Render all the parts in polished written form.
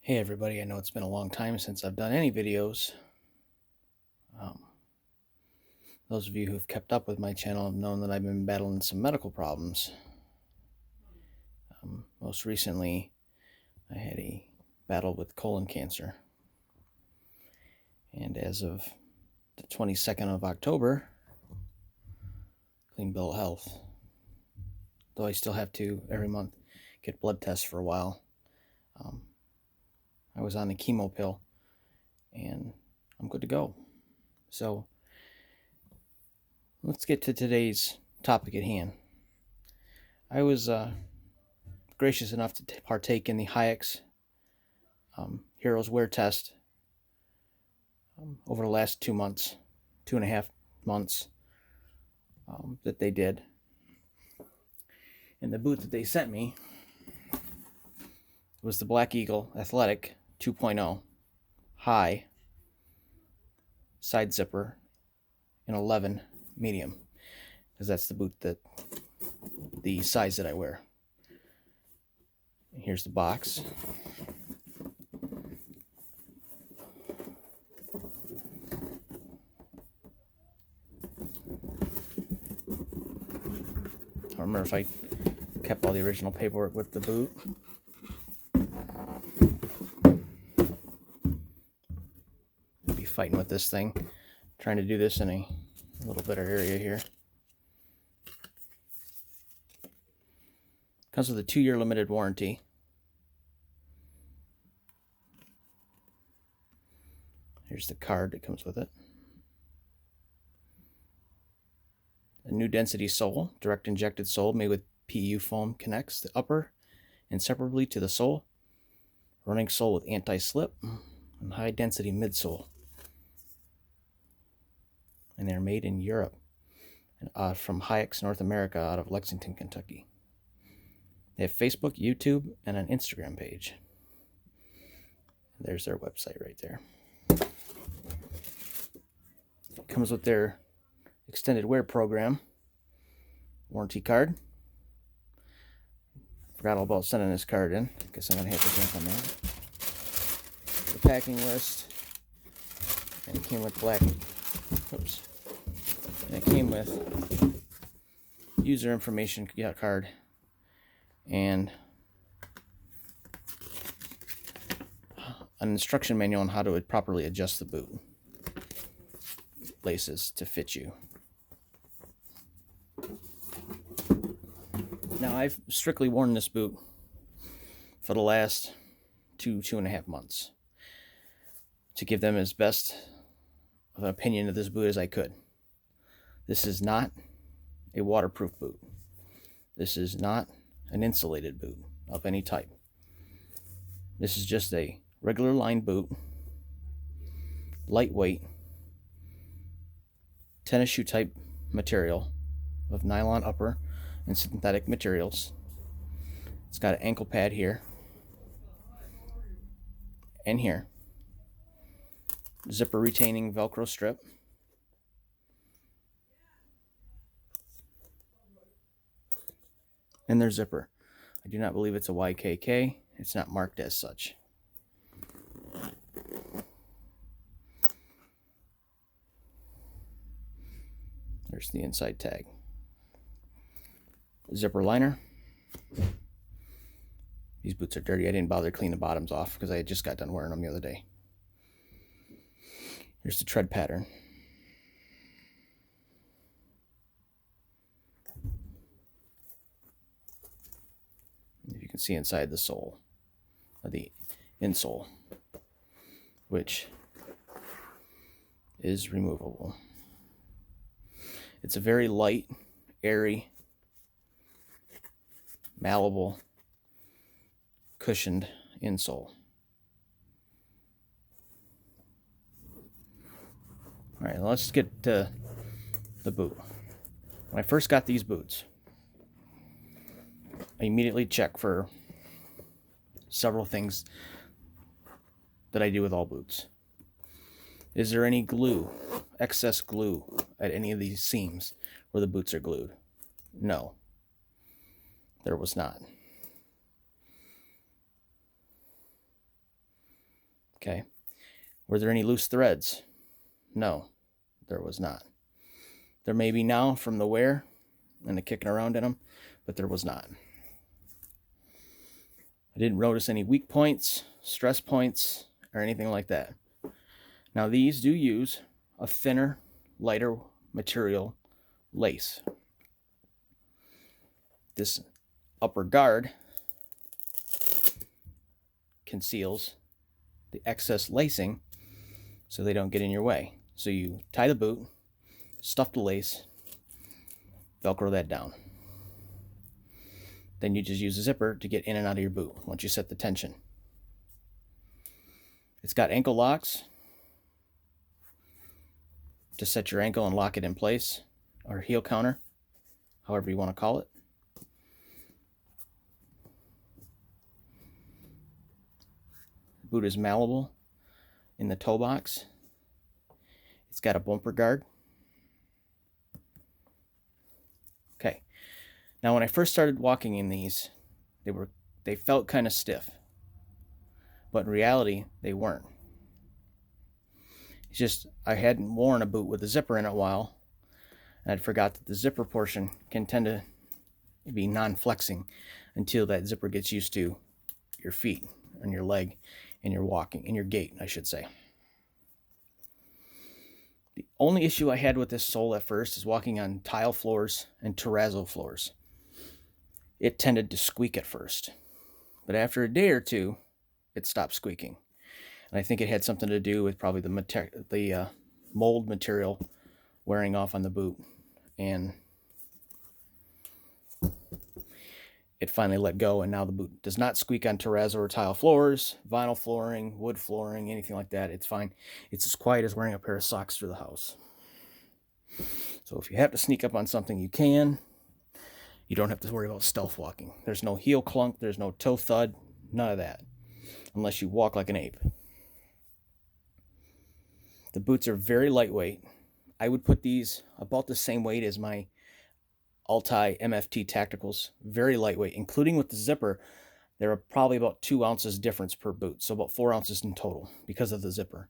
Hey everybody, I know it's been a long time since I've done any videos. Those of you who've kept up with my channel have known that I've been battling some medical problems. Most recently, I had a battle with colon cancer. And as of the 22nd of October, clean bill of health. Though I still have to, every month, get blood tests for a while. I was on the chemo pill, and I'm good to go. So, let's get to today's topic at hand. I was gracious enough to partake in the Haix Heroes Wear test over the last 2 months, 2.5 months that they did. And the boot that they sent me was the Black Eagle Athletic 2.0 high side zipper in 11 medium, because that's the boot that the size that I wear. And here's the box. I don't remember if I kept all the original paperwork with the boot. I'll be fighting with this thing, trying to do this in a little better area here. Comes with a 2-year limited warranty. Here's the card that comes with it. A new density sole, direct injected sole made with PU foam, connects the upper inseparably to the sole. Running sole with anti-slip and high density midsole. And they're made in Europe and from Haix, North America, out of Lexington, Kentucky. They have Facebook, YouTube, and an Instagram page. There's their website right there. It comes with their extended wear program warranty card. Forgot all about sending this card in. Guess I'm gonna have to jump on that. The packing list, and it came with and it came with user information card and an instruction manual on how to properly adjust the boot laces to fit you. Now, I've strictly worn this boot for the last 2.5 months to give them as best of an opinion of this boot as I could. This is not a waterproof boot. This is not an insulated boot of any type. This is just a regular line boot, lightweight, tennis shoe type material of nylon upper and synthetic materials. It's got an ankle pad here and here. Zipper retaining Velcro strip. And their zipper. I do not believe it's a YKK. It's not marked as such. There's the inside tag. Zipper liner. These boots are dirty. I didn't bother to clean the bottoms off because I had just got done wearing them the other day. Here's the tread pattern. You can see inside the sole, or the insole, which is removable. It's a very light, airy, malleable, cushioned insole. All right, let's get to the boot. When I first got these boots, I immediately checked for several things that I do with all boots. Is there any glue, excess glue, at any of these seams where the boots are glued? No, there was not. Okay. Were there any loose threads? No, there was not. There may be now from the wear and the kicking around in them, but there was not. I didn't notice any weak points, stress points, or anything like that. Now these do use a thinner, lighter material lace. This upper guard conceals the excess lacing so they don't get in your way. So you tie the boot, stuff the lace, Velcro that down. Then you just use a zipper to get in and out of your boot once you set the tension. It's got ankle locks to set your ankle and lock it in place, or heel counter, however you want to call it. The boot is malleable in the toe box. It's got a bumper guard. Okay. Now when I first started walking in these, they felt kind of stiff. But in reality, they weren't. It's just I hadn't worn a boot with a zipper in a while, and I'd forgot that the zipper portion can tend to be non-flexing until that zipper gets used to your feet and your leg and your walking and your gait, I should say. The only issue I had with this sole at first is walking on tile floors and terrazzo floors. It tended to squeak at first, but after a day or two, it stopped squeaking. And I think it had something to do with probably the mold material wearing off on the boot, and it finally let go, and now the boot does not squeak on terrazzo or tile floors, vinyl flooring, wood flooring, anything like that. It's fine. It's as quiet as wearing a pair of socks through the house. So if you have to sneak up on something, you can. You don't have to worry about stealth walking. There's no heel clunk, there's no toe thud, none of that, unless you walk like an ape. The boots are very lightweight. I would put these about the same weight as my Altai MFT Tacticals. Very lightweight, including with the zipper. There are probably about 2 ounces difference per boot, so about 4 ounces in total because of the zipper,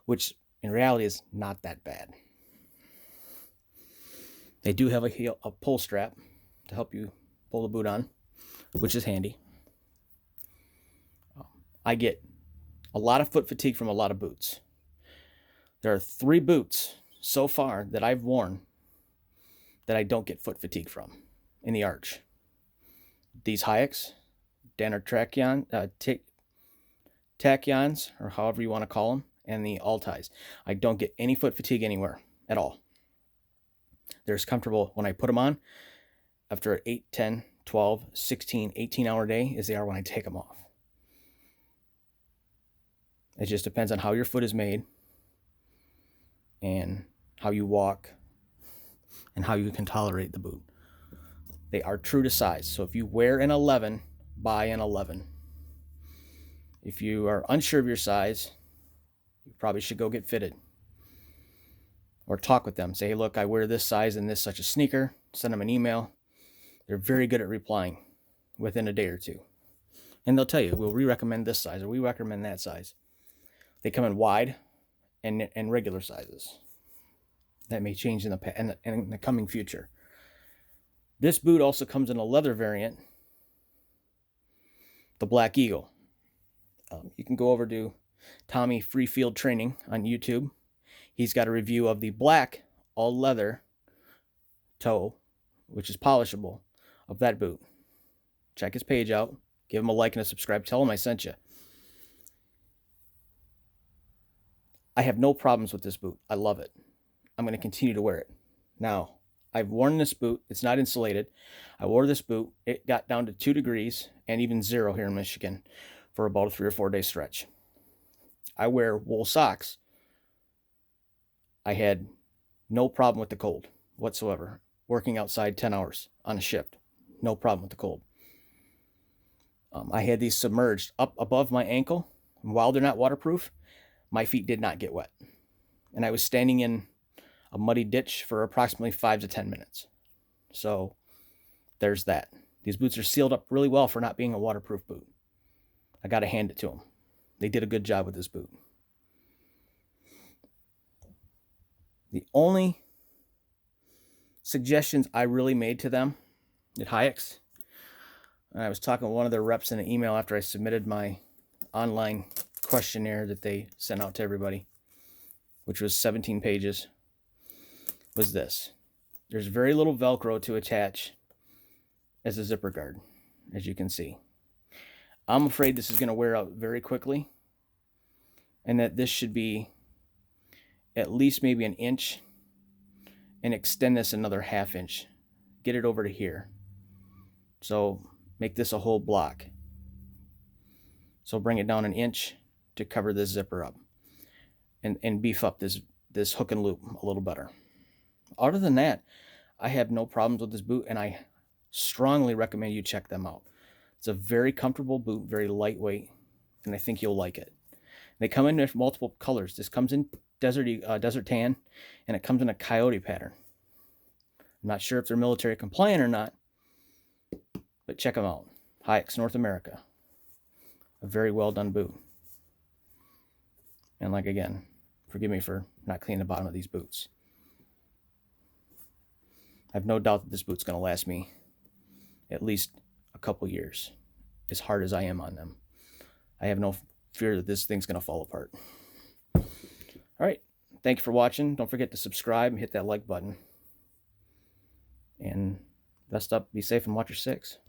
which in reality is not that bad. They do have a pull strap to help you pull the boot on, which is handy. I get a lot of foot fatigue from a lot of boots. There are 3 boots so far that I've worn that I don't get foot fatigue from in the arch. These Haix, Tachyons, or however you want to call them, and the Altais. I don't get any foot fatigue anywhere at all. They're as comfortable when I put them on after an 8, 10, 12, 16, 18-hour day as they are when I take them off. It just depends on how your foot is made and how you walk and how you can tolerate the boot. They are true to size. So if you wear an 11, buy an 11. If you are unsure of your size, you probably should go get fitted. Or talk with them. Say, hey, look, I wear this size and this such a sneaker. Send them an email. They're very good at replying within a day or two. And they'll tell you, we'll re-recommend this size or we recommend that size. They come in wide and regular sizes. That may change in the coming future. This boot also comes in a leather variant, the Black Eagle. You can go over to Tommy Freefield Training on YouTube. He's got a review of the black all leather toe, which is polishable, of that boot. Check his page out. Give him a like and a subscribe. Tell him I sent you. I have no problems with this boot. I love it. I'm going to continue to wear it. Now, I've worn this boot. It's not insulated. I wore this boot. It got down to 2 degrees and even 0 here in Michigan for about a 3 or 4 day stretch. I wear wool socks. I had no problem with the cold whatsoever. Working outside 10 hours on a shift. No problem with the cold. I had these submerged up above my ankle. And while they're not waterproof, my feet did not get wet. And I was standing in a muddy ditch for approximately 5 to 10 minutes. So there's that. These boots are sealed up really well for not being a waterproof boot. I got to hand it to them. They did a good job with this boot. The only suggestions I really made to them at Haix, and I was talking with one of their reps in an email after I submitted my online questionnaire that they sent out to everybody, which was 17 pages, was this. There's very little Velcro to attach as a zipper guard, as you can see. I'm afraid this is going to wear out very quickly, and that this should be at least maybe 1 inch, and extend this another 1/2 inch. Get it over to here. So make this a whole block. So bring it down 1 inch to cover this zipper up, and beef up this hook and loop a little better. Other than that, I have no problems with this boot, and I strongly recommend you check them out. It's a very comfortable boot, very lightweight, and I think you'll like it. They come in multiple colors. This comes in desert tan, and it comes in a coyote pattern. I'm not sure if they're military compliant or not, but check them out. Haix, North America. A very well done boot. And like again, forgive me for not cleaning the bottom of these boots. I have no doubt that this boot's going to last me at least a couple years, as hard as I am on them. I have no fear that this thing's going to fall apart. All right. Thank you for watching. Don't forget to subscribe and hit that like button. And rest up, be safe, and watch your six.